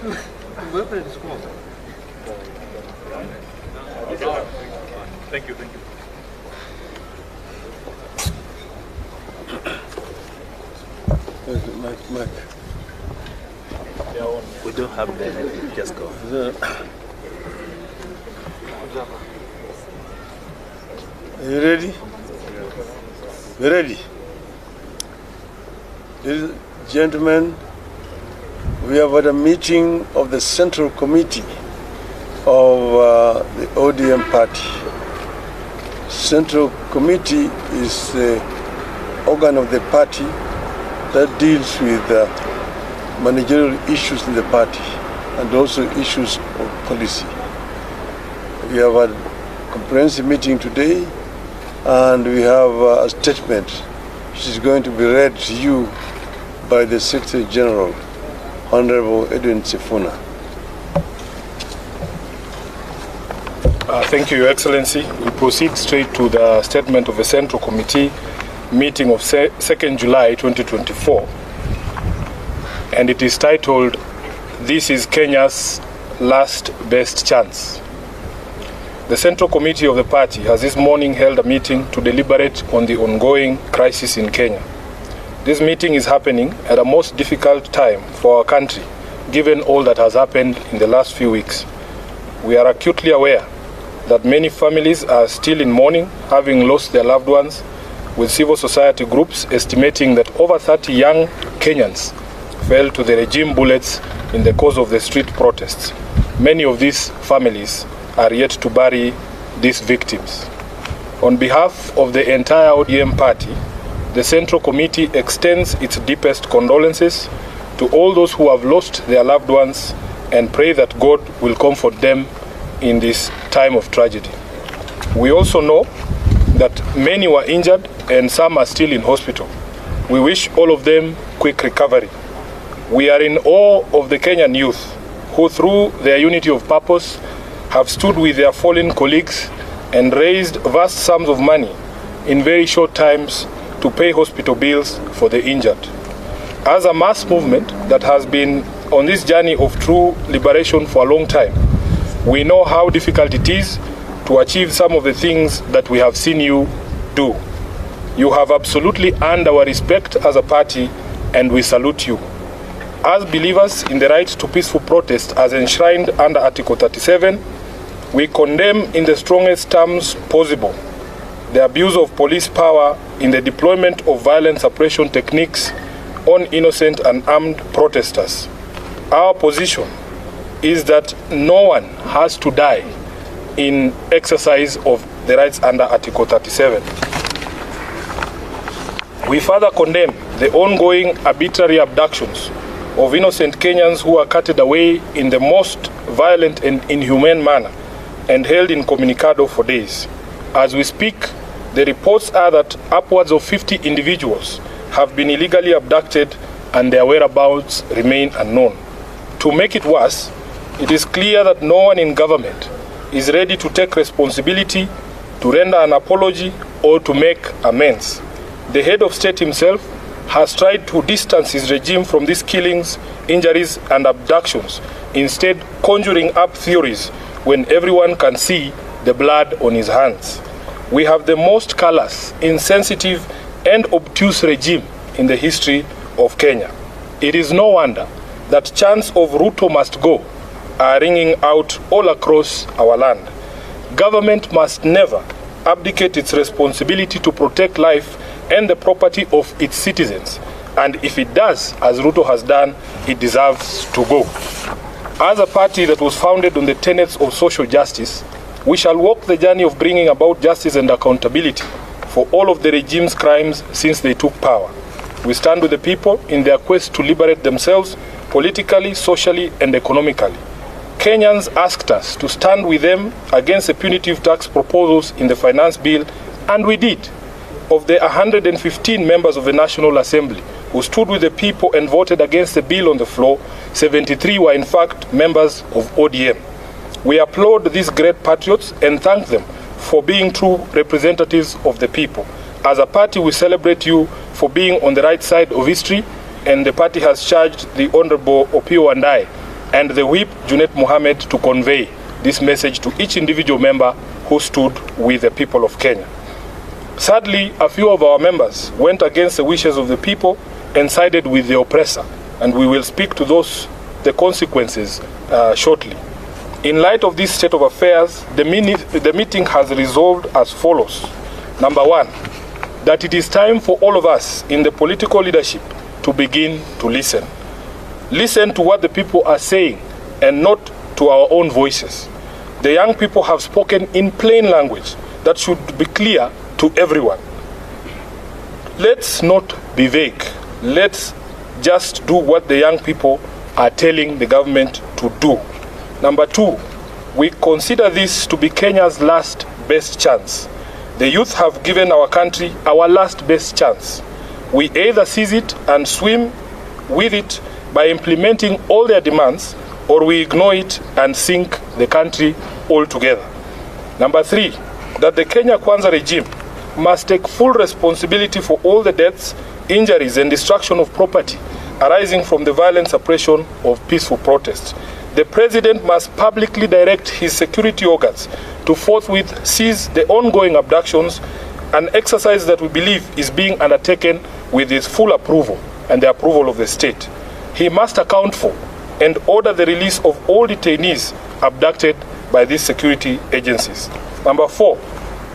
Thank you, thank you. Mike. We don't have the just go. Are you ready? You ready? Ladies and gentlemen, we have had a meeting of the Central Committee of the ODM party. Central Committee is the organ of the party that deals with managerial issues in the party and also issues of policy. We have had a comprehensive meeting today, and we have a statement which is going to be read to you by the Secretary General, Honorable Edwin Sifuna. Thank you, Your Excellency. We proceed straight to the statement of the Central Committee meeting of 2nd July 2024. And it is titled, "This is Kenya's Last Best Chance." The Central Committee of the party has this morning held a meeting to deliberate on the ongoing crisis in Kenya. This meeting is happening at a most difficult time for our country, given all that has happened in the last few weeks. We are acutely aware that many families are still in mourning, having lost their loved ones, with civil society groups estimating that over 30 young Kenyans fell to the regime bullets in the course of the street protests. Many of these families are yet to bury these victims. On behalf of the entire ODM party, the Central Committee extends its deepest condolences to all those who have lost their loved ones and pray that God will comfort them in this time of tragedy. We also know that many were injured and some are still in hospital. We wish all of them quick recovery. We are in awe of the Kenyan youth who, through their unity of purpose, have stood with their fallen colleagues and raised vast sums of money in very short times to pay hospital bills for the injured. As a mass movement that has been on this journey of true liberation for a long time, we know how difficult it is to achieve some of the things that we have seen you do. You have absolutely earned our respect as a party, and we salute you. As believers in the right to peaceful protest as enshrined under Article 37, we condemn in the strongest terms possible the abuse of police power in the deployment of violent suppression techniques on innocent and armed protesters. Our position is that no one has to die in exercise of the rights under Article 37. We further condemn the ongoing arbitrary abductions of innocent Kenyans who are carted away in the most violent and inhumane manner and held incommunicado for days. As we speak, the reports are that upwards of 50 individuals have been illegally abducted and their whereabouts remain unknown. To make it worse, it is clear that no one in government is ready to take responsibility, to render an apology, or to make amends. The head of state himself has tried to distance his regime from these killings, injuries, and abductions, instead conjuring up theories when everyone can see the blood on his hands. We have the most callous, insensitive, and obtuse regime in the history of Kenya. It is no wonder that chants of Ruto must go are ringing out all across our land. Government must never abdicate its responsibility to protect life and the property of its citizens. And if it does, as Ruto has done, it deserves to go. As a party that was founded on the tenets of social justice, we shall walk the journey of bringing about justice and accountability for all of the regime's crimes since they took power. We stand with the people in their quest to liberate themselves politically, socially, and economically. Kenyans asked us to stand with them against the punitive tax proposals in the finance bill, and we did. Of the 115 members of the National Assembly who stood with the people and voted against the bill on the floor, 73 were in fact members of ODM. We applaud these great patriots and thank them for being true representatives of the people. As a party, we celebrate you for being on the right side of history, and the party has charged the Honorable Opio and I and the whip, Junet Mohammed, to convey this message to each individual member who stood with the people of Kenya. Sadly, a few of our members went against the wishes of the people and sided with the oppressor, and we will speak to the consequences shortly. In light of this state of affairs, the meeting has resolved as follows. Number one, that it is time for all of us in the political leadership to begin to listen. Listen to what the people are saying and not to our own voices. The young people have spoken in plain language that should be clear to everyone. Let's not be vague. Let's just do what the young people are telling the government to do. Number two, we consider this to be Kenya's last best chance. The youth have given our country our last best chance. We either seize it and swim with it by implementing all their demands, or we ignore it and sink the country altogether. Number three, that the Kenya Kwanza regime must take full responsibility for all the deaths, injuries, and destruction of property arising from the violent suppression of peaceful protests. The president must publicly direct his security organs to forthwith seize the ongoing abductions, an exercise that we believe is being undertaken with his full approval and the approval of the state. He must account for and order the release of all detainees abducted by these security agencies. Number four,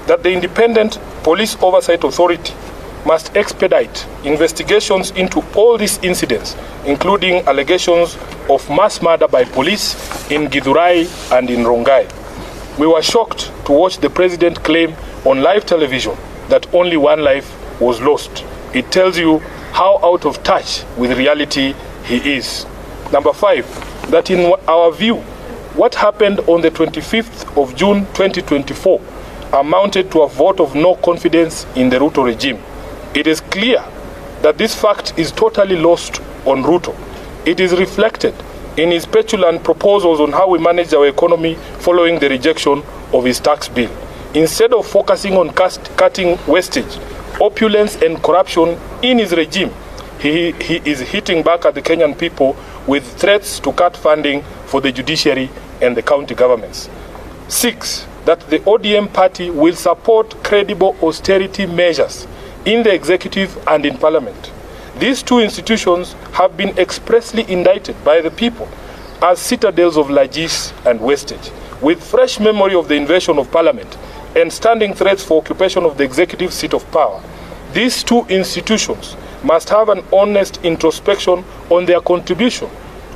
that the Independent Police Oversight Authority must expedite investigations into all these incidents, including allegations of mass murder by police in Githurai and in Rongai. We were shocked to watch the president claim on live television that only one life was lost. It tells you how out of touch with reality he is. Number five, that in our view, what happened on the 25th of June 2024 amounted to a vote of no confidence in the Ruto regime. It is clear that this fact is totally lost on Ruto. It is reflected in his petulant proposals on how we manage our economy following the rejection of his tax bill. Instead of focusing on cutting wastage, opulence, and corruption in his regime, he is hitting back at the Kenyan people with threats to cut funding for the judiciary and the county governments. Six, that the ODM party will support credible austerity measures in the executive and in parliament. These two institutions have been expressly indicted by the people as citadels of largesse and wastage, with fresh memory of the invasion of parliament and standing threats for occupation of the executive seat of power. These two institutions must have an honest introspection on their contribution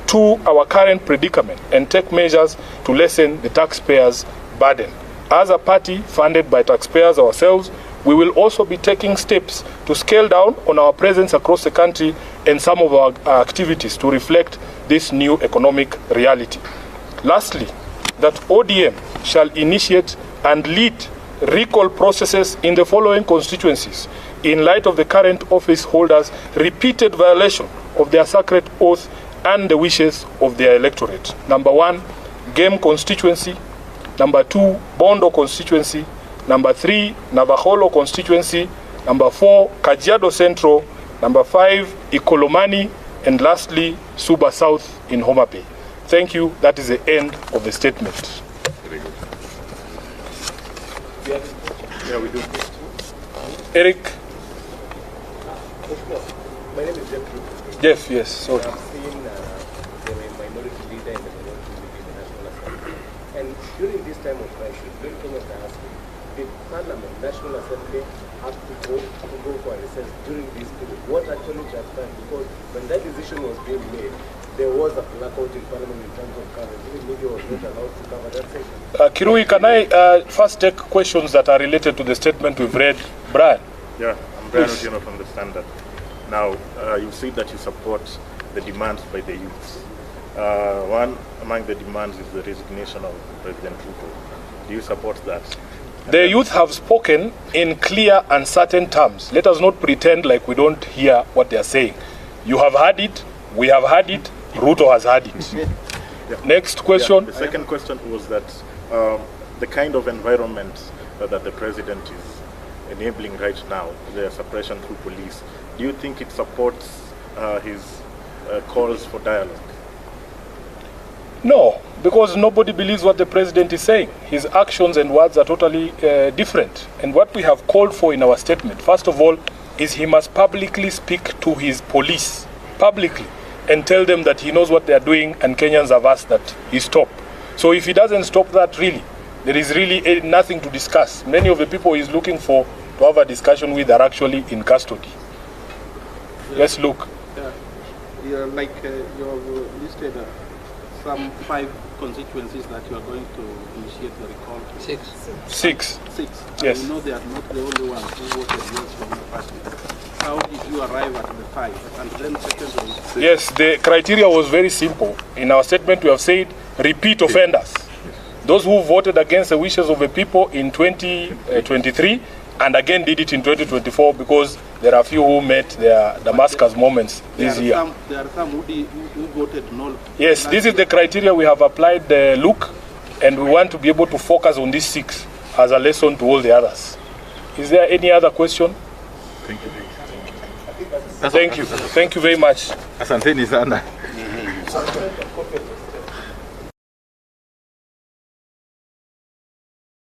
to our current predicament and take measures to lessen the taxpayers' burden. As a party funded by taxpayers ourselves, we will also be taking steps to scale down on our presence across the country and some of our activities to reflect this new economic reality. Lastly, that ODM shall initiate and lead recall processes in the following constituencies in light of the current office holders' repeated violation of their sacred oath and the wishes of their electorate. Number one, Game constituency. Number two, Bondo constituency. Number three, Navaholo constituency. Number four, Kajiado Central. Number five, Ikolomani. And lastly, Suba South in Homa Bay. Thank you. That is the end of the statement. Very good. Yeah, we do. Eric? My name is Jeff. Jeff, yes. Sorry. I've seen the minority leader and the minority leader in the National Assembly. And during this time of crisis, when Kenyans are asking, did Parliament, National Assembly, have to go for a recess during this period? What actually transpired? Because when that decision was being made, there was a blackout in Parliament in terms of coverage. Even media was not allowed to cover that section. Kirui, can I first take questions that are related to the statement we've read? Brian? Yeah, I'm Brian Otieno from the Standard. Now, you see that you support the demands by the youths. One among the demands is the resignation of President Ruto. Do you support that? The youth have spoken in clear and certain terms. Let us not pretend like we don't hear what they are saying. You have heard it, we have heard it, Ruto has heard it. Yeah. Next question. Yeah, the second question was that the kind of environment that the president is enabling right now, the suppression through police, do you think it supports his calls for dialogue? No, because nobody believes what the president is saying. His actions and words are totally different. And what we have called for in our statement, first of all, is he must publicly speak to his police, publicly, and tell them that he knows what they are doing, and Kenyans have asked that he stop. So if he doesn't stop that, really, there is really nothing to discuss. Many of the people he's looking for to have a discussion with are actually in custody. Let's look. You have listed some 5 constituencies that you are going to initiate the recall. 6. Yes. You know they are not the only ones who voted yes from the party. How did you arrive at the 5? And then secondly... Yes, the criteria was very simple. In our statement we have said repeat offenders. Those who voted against the wishes of the people in 2023 and again did it in 2024 because there are few who met their Damascus moments this year. There are some who voted no. Yes, this is the criteria we have applied, look, and we want to be able to focus on these 6 as a lesson to all the others. Is there any other question? Thank you. Thank you. Thank you very much. Asanteni sana.